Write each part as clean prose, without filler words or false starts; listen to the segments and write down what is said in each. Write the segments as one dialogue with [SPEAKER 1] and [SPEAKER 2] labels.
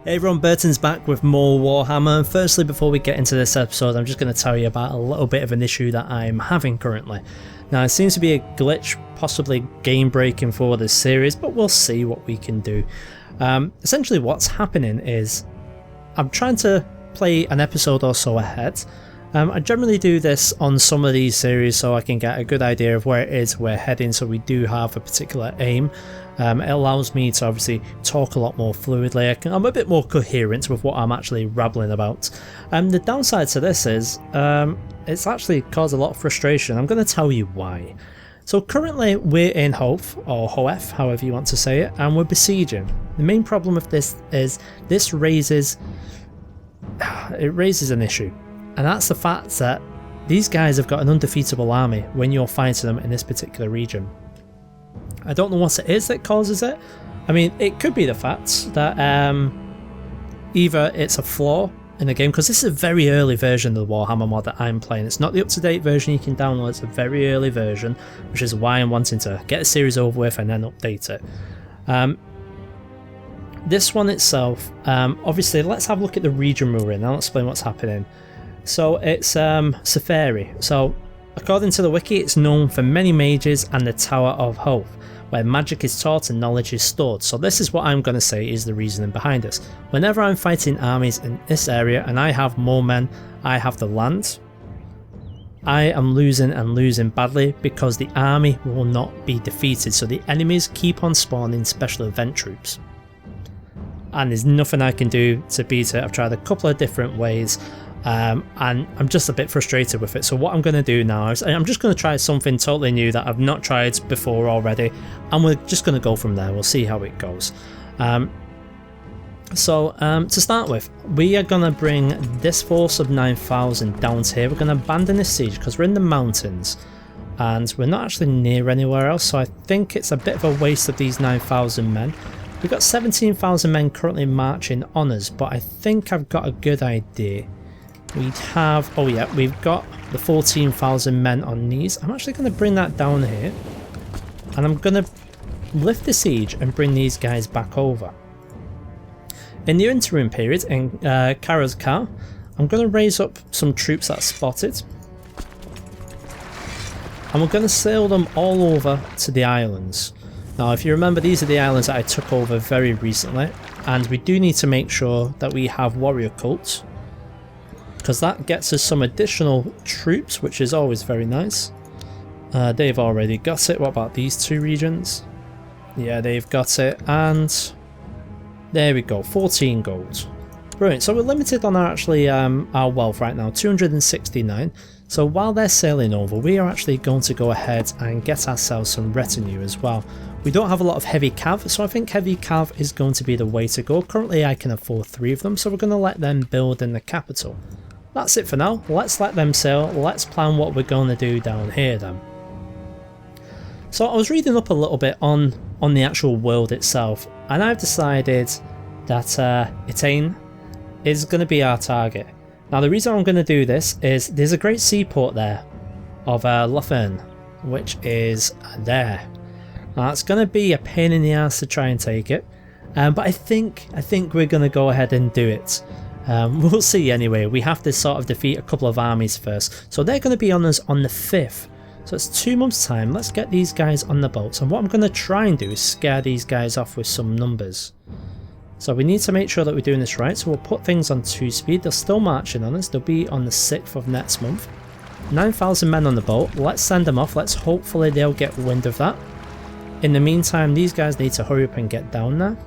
[SPEAKER 1] Hey everyone, Burton's back with more Warhammer. Firstly, before we get into this episode, I'm just going to tell you about a little bit of an issue that I'm having currently. Now, it seems to be a glitch, possibly game breaking for this series, but we'll see what we can do. Essentially what's happening is I'm trying to play an episode or so ahead. I generally do this on some of these series so I can get a good idea of where it is we're heading, so we do have a particular aim. It allows me to obviously talk a lot more fluidly. I'm a bit more coherent with what I'm actually rabbling about. The downside to this is it's actually caused a lot of frustration. I'm going to tell you why. So currently we're in Hof, or Hoef, however you want to say it, and we're besieging. The main problem with this is this raises an issue. And that's the fact that these guys have got an undefeatable army when you're fighting them in this particular region. I don't know what it is that causes it. I mean, it could be the fact that either it's a flaw in the game, because this is a very early version of the Warhammer mod that I'm playing. It's not the up-to-date version you can download, it's a very early version, which is why I'm wanting to get the series over with and then update it. This one itself, obviously, let's have a look at the region we're in. I'll explain what's happening. So it's Safari. So according to the wiki, it's known for many mages and the Tower of Hope, where magic is taught and knowledge is stored. So this is what I'm going to say is the reasoning behind this. Whenever I'm fighting armies in this area and I have more men, I have the land, I am losing and losing badly because the army will not be defeated. So the enemies keep on spawning special event troops. And there's nothing I can do to beat it. I've tried a couple of different ways. And I'm just a bit frustrated with it. So what I'm going to do now is I'm just going to try something totally new that I've not tried before already, and we're just going to go from there. We'll see how it goes. To start with, we are going to bring this force of 9,000 down to here. We're going to abandon this siege because we're in the mountains and we're not actually near anywhere else, so I think it's a bit of a waste of these 9,000 men. We've got 17,000 men currently marching on us, but I think I've got a good idea. We'd have, oh yeah, we've got the 14,000 men on these. I'm actually going to bring that down here, and I'm going to lift the siege and bring these guys back over. In the interim period, in Kara's car, I'm going to raise up some troops that are spotted, and we're going to sail them all over to the islands. Now, if you remember, these are the islands that I took over very recently, and we do need to make sure that we have warrior cults, because that gets us some additional troops, which is always very nice. They've already got it. What about these two regions? Yeah, they've got it, and there we go, 14 gold. Brilliant. So we're limited on our wealth right now, 269. So while they're sailing over, we are actually going to go ahead and get ourselves some retinue as well. We don't have a lot of heavy cav, so I think heavy cav is going to be the way to go. Currently I can afford 3 of them, so we're going to let them build in the capital. That's it for now. Let's let them sail. Let's plan what we're going to do down here then. So I was reading up a little bit on the actual world itself, and I've decided that Etain is going to be our target. Now the reason I'm going to do this is there's a great seaport there of Lothern, which is there. Now it's going to be a pain in the ass to try and take it, but I think we're going to go ahead and do it. We'll see anyway. We have to sort of defeat a couple of armies first. So they're going to be on us on the 5th. So it's 2 months time. Let's get these guys on the boats. And what I'm going to try and do is scare these guys off with some numbers. So we need to make sure that we're doing this right. So we'll put things on 2 speed. They're still marching on us. They'll be on the 6th of next month. 9,000 men on the boat. Let's send them off. Let's hopefully they'll get wind of that. In the meantime, these guys need to hurry up and get down there.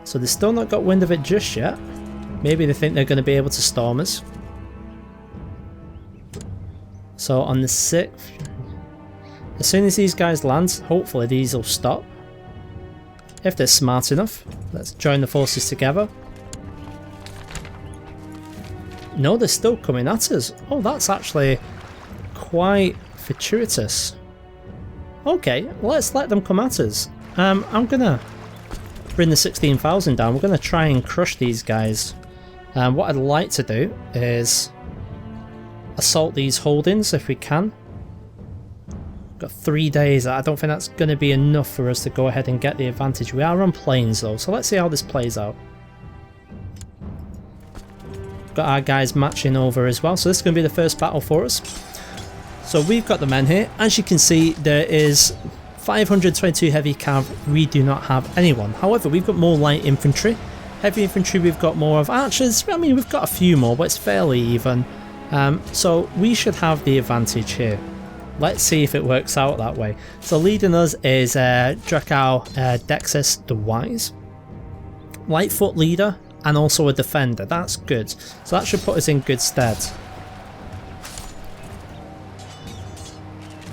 [SPEAKER 1] So they've still not got wind of it just yet. Maybe they think they're going to be able to storm us. So on the 6th, as soon as these guys land, hopefully these will stop. If they're smart enough, let's join the forces together. No, they're still coming at us. Oh, that's actually quite fortuitous. Okay, let's let them come at us. I'm going to bring the 16,000 down. We're going to try and crush these guys. What I'd like to do is assault these holdings if we can. Got 3 days. I don't think that's going to be enough for us to go ahead and get the advantage. We are on planes though, so let's see how this plays out. Got our guys matching over as well, so this is going to be the first battle for us. So we've got the men here. As you can see, there is 522 heavy cav. We do not have anyone. However, we've got more light infantry. Heavy infantry we've got more of. Archers, I mean, we've got a few more, but it's fairly even. So we should have the advantage here. Let's see if it works out that way. So leading us is Dracow Dexis the Wise. Lightfoot leader and also a defender. That's good. So that should put us in good stead.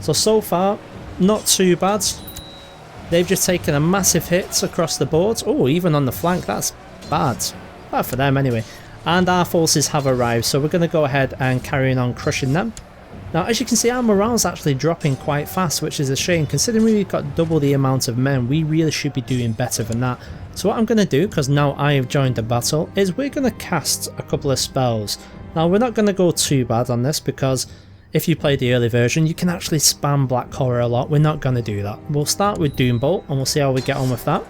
[SPEAKER 1] So far, not too bad. They've just taken a massive hit across the board. Oh, even on the flank, that's bad. Bad for them anyway. And our forces have arrived, so we're going to go ahead and carry on crushing them. Now, as you can see, our morale's actually dropping quite fast, which is a shame. Considering we've got double the amount of men, we really should be doing better than that. So what I'm going to do, because now I have joined the battle, is we're going to cast a couple of spells. Now, we're not going to go too bad on this, because if you play the early version, you can actually spam Black Horror a lot. We're not going to do that. We'll start with Doombolt, and we'll see how we get on with that.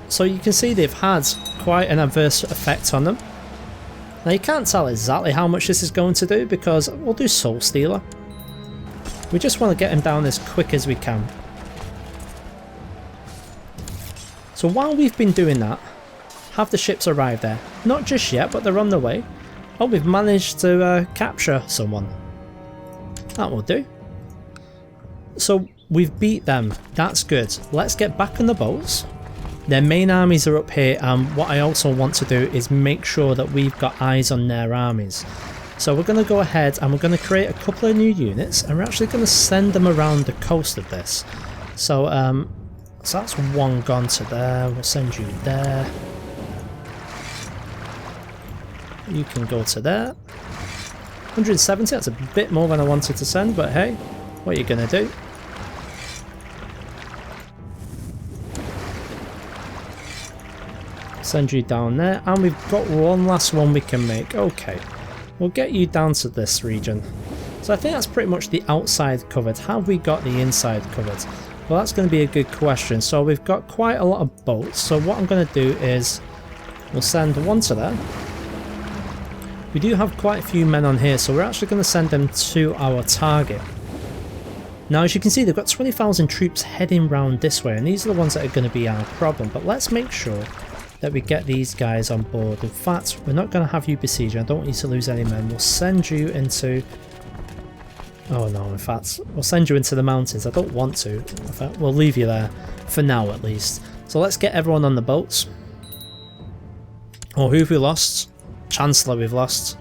[SPEAKER 1] So you can see they've had quite an adverse effect on them. Now you can't tell exactly how much this is going to do because we'll do Soul Stealer. We just want to get him down as quick as we can. So while we've been doing that, have the ships arrived there? Not just yet, but they're on the way. Oh, we've managed to capture someone. That will do. So we've beat them. That's good. Let's get back on the boats. Their main armies are up here, and what I also want to do is make sure that we've got eyes on their armies. So we're going to go ahead and we're going to create a couple of new units, and we're actually going to send them around the coast of this. So, so that's one gone to there. We'll send you there. You can go to there. 170, that's a bit more than I wanted to send, but hey, what are you going to do? Send you down there, and we've got one last one we can make. Okay, we'll get you down to this region. So I think that's pretty much the outside covered. Have we got the inside covered? Well, that's going to be a good question. So we've got quite a lot of boats. So what I'm going to do is we'll send one to there. We do have quite a few men on here, so we're actually going to send them to our target. Now, as you can see, they've got 20,000 troops heading round this way, and these are the ones that are going to be our problem. But let's make sure that we get these guys on board. In fact, we're not going to have you besiege. I don't want you to lose any men. We'll send you into... Oh no, in fact, we'll send you into the mountains. I don't want to. In fact, we'll leave you there, for now at least. So let's get everyone on the boats. Oh, who have we lost? Chancellor we've lost.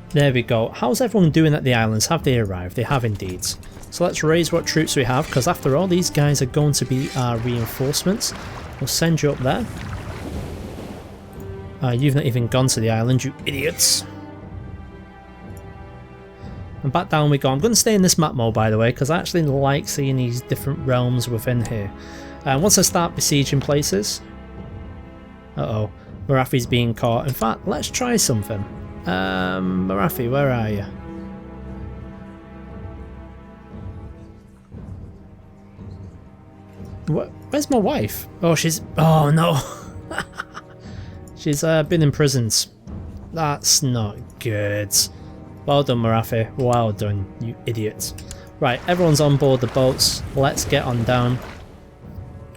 [SPEAKER 1] There we go. How's everyone doing at the islands? Have they arrived? They have indeed. So let's raise what troops we have, because after all, these guys are going to be our reinforcements. We'll send you up there. You've not even gone to the island, you idiots. And back down we go. I'm going to stay in this map mode, by the way, because I actually like seeing these different realms within here. Once I start besieging places... Uh-oh, Marafi's being caught. In fact, let's try something. Marafi, where are you? Where's my wife? Oh, she's... Oh, no. She's been imprisoned. That's not good. Well done, Marafi. Well done, you idiots. Right, everyone's on board the boats. Let's get on down.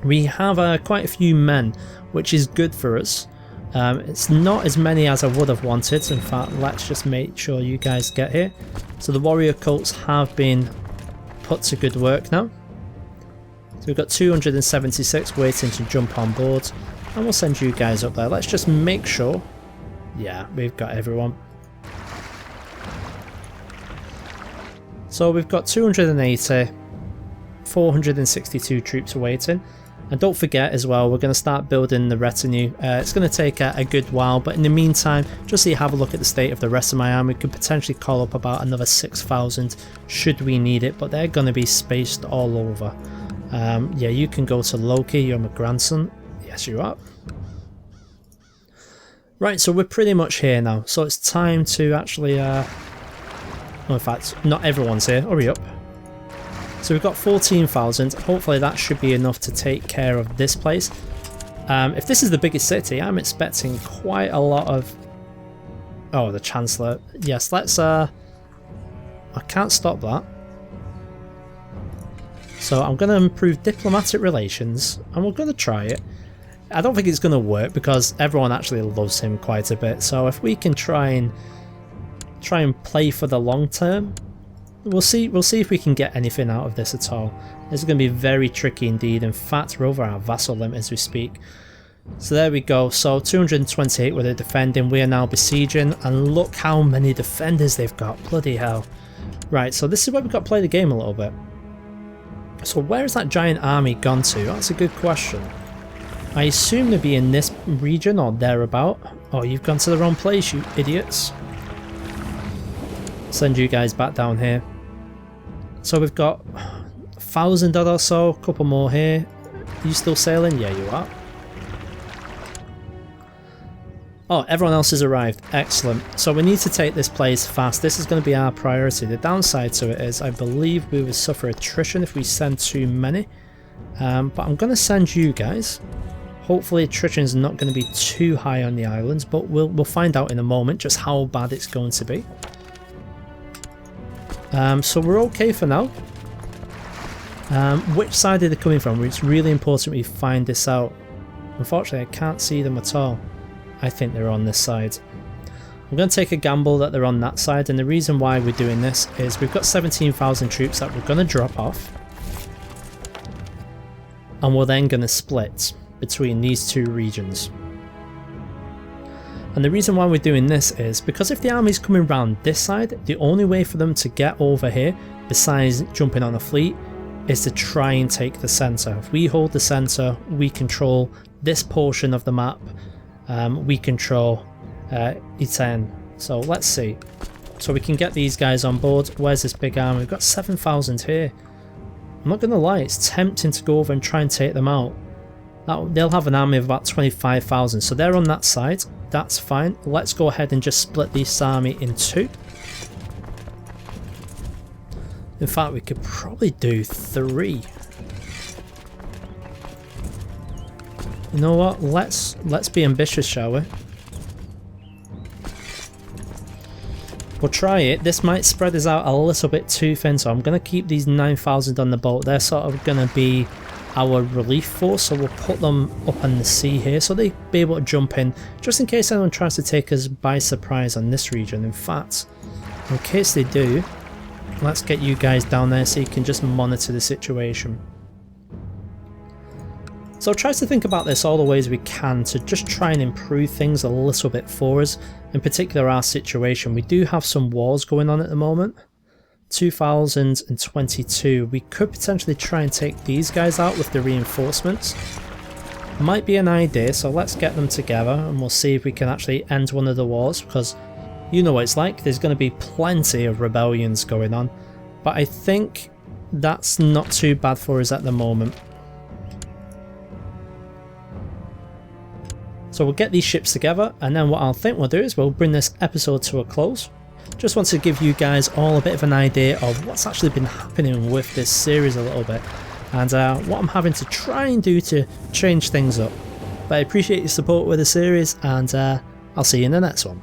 [SPEAKER 1] We have quite a few men, which is good for us. It's not as many as I would have wanted. In fact, let's just make sure you guys get here. So the warrior cults have been put to good work now. So we've got 276 waiting to jump on board, and we'll send you guys up there. Let's just make sure. Yeah, we've got everyone. So we've got 280, 462 troops waiting. And don't forget as well, we're going to start building the retinue. It's going to take a good while, but in the meantime, just so you have a look at the state of the rest of my army, we could potentially call up about another 6,000 should we need it, but they're going to be spaced all over. Yeah, you can go to Loki, you're my grandson. Yes, you are. Right, so we're pretty much here now. So it's time to actually... well, in fact, not everyone's here. Hurry up. So we've got 14,000. Hopefully that should be enough to take care of this place. If this is the biggest city, I'm expecting quite a lot of... Oh, the Chancellor. Yes, let's... I can't stop that. So I'm going to improve diplomatic relations, and we're going to try it. I don't think it's going to work because everyone actually loves him quite a bit. So if we can try and play for the long term, we'll see if we can get anything out of this at all. This is going to be very tricky indeed. In fact, we're over our vassal limit as we speak. So there we go. So 228 with the defending. We are now besieging, and look how many defenders they've got. Bloody hell. Right, so this is where we've got to play the game a little bit. So where has that giant army gone to? That's a good question. I assume they'd be in this region or thereabout. Oh, you've gone to the wrong place, you idiots. Send you guys back down here. So we've got 1,000 odd or so, a couple more here. Are you still sailing? Yeah, you are. Oh, everyone else has arrived. Excellent. So we need to take this place fast. This is going to be our priority. The downside to it is I believe we will suffer attrition if we send too many. But I'm going to send you guys. Hopefully attrition is not going to be too high on the islands, but we'll find out in a moment just how bad it's going to be. So we're okay for now. Which side are they coming from? It's really important we find this out. Unfortunately, I can't see them at all. I think they're on this side. I'm going to take a gamble that they're on that side, and the reason why we're doing this is we've got 17,000 troops that we're going to drop off, and we're then going to split between these two regions. And the reason why we're doing this is because if the army's coming round this side, the only way for them to get over here, besides jumping on a fleet, is to try and take the centre. If we hold the centre, we control this portion of the map. We control E10. So let's see. So we can get these guys on board. Where's this big army? We've got 7,000 here. I'm not going to lie, it's tempting to go over and try and take them out. They'll have an army of about 25,000, so they're on that side. That's fine. Let's go ahead and just split this army in two. In fact, we could probably do 3. You know what? Let's be ambitious, shall we? We'll try it. This might spread us out a little bit too thin, so I'm going to keep these 9,000 on the boat. They're sort of going to be our relief force, so we'll put them up on the sea here so they'll be able to jump in, just in case anyone tries to take us by surprise on this region. In fact, in case they do, let's get you guys down there so you can just monitor the situation. So try to think about this all the ways we can to just try and improve things a little bit for us, in particular our situation. We do have some wars going on at the moment. 2022, we could potentially try and take these guys out with the reinforcements. Might be an idea, so let's get them together and we'll see if we can actually end one of the wars, because you know what it's like, there's going to be plenty of rebellions going on, but I think that's not too bad for us at the moment. So we'll get these ships together, and then what I think we'll do is we'll bring this episode to a close. Just want to give you guys all a bit of an idea of what's actually been happening with this series a little bit, and what I'm having to try and do to change things up. But I appreciate your support with the series, and I'll see you in the next one.